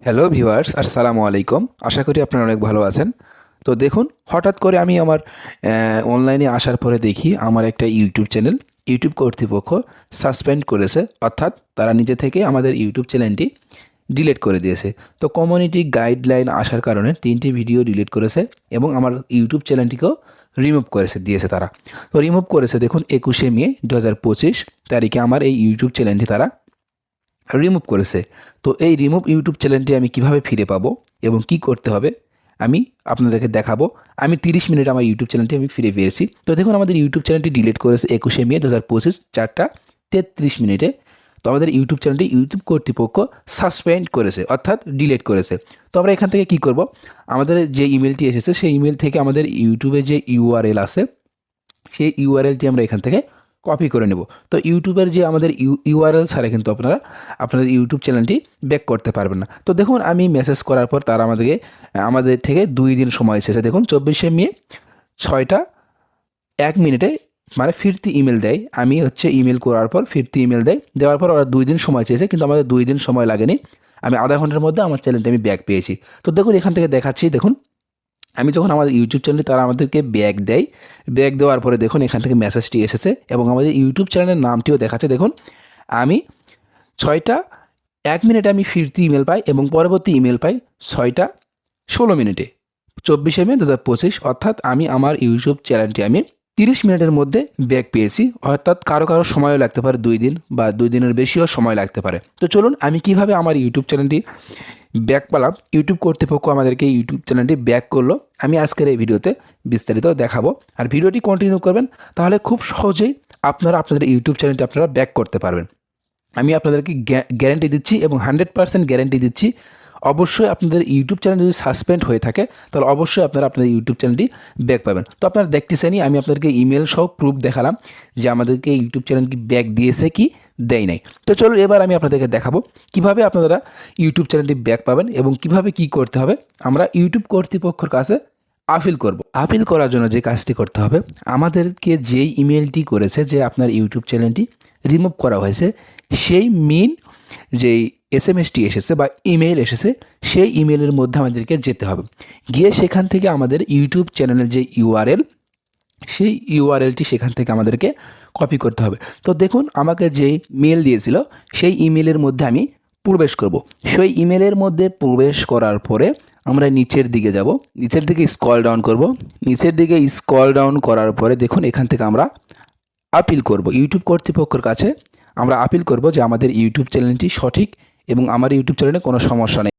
Hello viewers, আসসালামু আলাইকুম। আশা করি আপনারা অনেক ভালো আছেন। তো দেখুন, হঠাৎ করে আমি আমার অনলাইনে আসার পরে দেখি আমার একটা ইউটিউব চ্যানেল ইউটিউব কর্তৃপক্ষ সাসপেন্ড করেছে, অর্থাৎ তারা নিজে থেকে আমাদের ইউটিউব চ্যানেলটি ডিলিট করে দিয়েছে। তো কমিউনিটি গাইডলাইন আসার কারণে 3টি ভিডিও ডিলিট করেছে এবং আমার ইউটিউব চ্যানেলটিকেও রিমুভ দিয়েছে তারা। তো রিমুভ করেছে দেখুন 21শে মে 2025 তারিখে আমার এই ইউটিউব চ্যানেলটি তারা রিমুভ করেছে। তো এই রিমুভ ইউটিউব চ্যানেলটি আমি কিভাবে ফিরে পাবো এবং কি করতে হবে আমি আপনাদেরকে দেখাবো। আমি 30 মিনিট আমার ইউটিউব চ্যানেলটি আমি ফিরে পেয়েছি। তো দেখুন, আমাদের ইউটিউব চ্যানেলটি ডিলিট করেছে 21শে মে 2025 4:33 তো আমাদের ইউটিউব চ্যানেলটি ইউটিউব কর্তৃপক্ষ সাসপেন্ড করেছে, অর্থাৎ ডিলিট করেছে। তো আমরা এখান থেকে কি করব, আমাদের যে ইমেলটি এসেছে সেই ইমেল থেকে আমাদের ইউটিউবে যে ইউআরএল আছে সেই ইউআরএলটি আমরা এখান থেকে কপি করে নেব। তো ইউটিউবের যে আমাদের ইউআরএল ছাড়া কিন্তু আপনারা আপনাদের ইউটিউব চ্যানেলটি ব্যাক করতে পারবেন না। তো দেখুন, আমি মেসেজ করার পর তারা আমাদের থেকে 2 দিন সময় এসেছে। দেখুন 24শে মে 6:01 মানে ফিরতি ইমেল দেয়। আমি ইমেল করার পর ফিরতি ইমেল দেওয়ার পর ওরা 2 দিন সময় চেয়েছে, কিন্তু আমাদের 2 দিন সময় লাগেনি। আমি আধা ঘন্টার মধ্যে আমার চ্যানেলটি আমি ব্যাক পেয়েছি। তো দেখুন, এখান থেকে দেখাচ্ছি। দেখুন, আমি যখন আমাদের ইউটিউব চ্যানেলে তারা আমাদেরকে ব্যাক দেওয়ার পরে দেখুন এখান থেকে মেসেজটি এসেছে এবং আমাদের ইউটিউব চ্যানেলের নামটিও দেখাচ্ছে। দেখুন, আমি 6:01 আমি ফিরতি ইমেল পাই এবং পরবর্তী ইমেল পাই 6:16 24শে মে 2025, অর্থাৎ আমি আমার ইউটিউব চ্যানেলটি আমি 30 মিনিটের মধ্যে ব্যাক পেয়েছি। অর্থাৎ কারো সময়ও লাগতে পারে 2 দিন বা 2 দিনের বেশিও সময় লাগতে পারে। তো চলুন, আমি কিভাবে আমার ইউটিউব চ্যানেলটি ব্যাক পেলাম, ইউটিউব কর্তৃপক্ষ আমাদেরকে ইউটিউব চ্যানেলটি ব্যাক করলো, আমি আজকের এই ভিডিওতে বিস্তারিত দেখাবো। আর ভিডিওটি কন্টিনিউ করবেন, তাহলে খুব সহজেই আপনারা আপনাদের ইউটিউব চ্যানেলটি আপনারা ব্যাক করতে পারবেন। আমি আপনাদেরকে গ্যারেন্টি দিচ্ছি এবং 100% গ্যারেন্টি দিচ্ছি, অবশ্যই আপনাদের ইউটিউব চ্যানেল যদি সাসপেন্ড হয়ে থাকে তাহলে অবশ্যই আপনারা আপনাদের ইউটিউব চ্যানেলটি ব্যাক পাবেন। তো আপনারা দেখতেছেনই, আমি আপনাদেরকে ইমেল সহ প্রুফ দেখালাম যে আমাদেরকে ইউটিউব চ্যানেলটি ব্যাক দিয়েছে কি দেয় নাই। তো চলুন, এবার আমি আপনাদেরকে দেখাবো কিভাবে আপনারা ইউটিউব চ্যানেলটি ব্যাক পাবেন এবং কিভাবে কি করতে হবে। আমরা ইউটিউব কর্তৃপক্ষের কাছে আপিল করব। আপিল করার জন্য যে কাজটি করতে হবে, আমাদেরকে যেই ইমেলটি করেছে যে আপনার ইউটিউব চ্যানেলটি রিমুভ করা হয়েছে, সেই মেইন যেই এসএমএসটি এসেছে বা ইমেল এসেছে সেই ইমেলের মধ্যে আমাদেরকে যেতে হবে। গিয়ে সেখান থেকে আমাদের ইউটিউব চ্যানেলের যে ইউআরএল সেই ইউআরএলটি সেখান থেকে আমাদেরকে কপি করতে হবে। তো দেখুন, আমাকে যেই মেল দিয়েছিল সেই ইমেলের মধ্যে আমি প্রবেশ করব। সেই ইমেলের মধ্যে প্রবেশ করার পরে আমরা নিচের দিকে যাব, নিচের দিকে স্ক্রল ডাউন করব। নিচের দিকে স্ক্রল ডাউন করার পরে দেখুন এখান থেকে আমরা আপিল করব ইউটিউব কর্তৃপক্ষের কাছে। আমরা আপিল করব যে আমাদের ইউটিউব চ্যানেলটি সঠিক এবং আমার ইউটিউব চ্যানেলে কোনো সমস্যা নেই।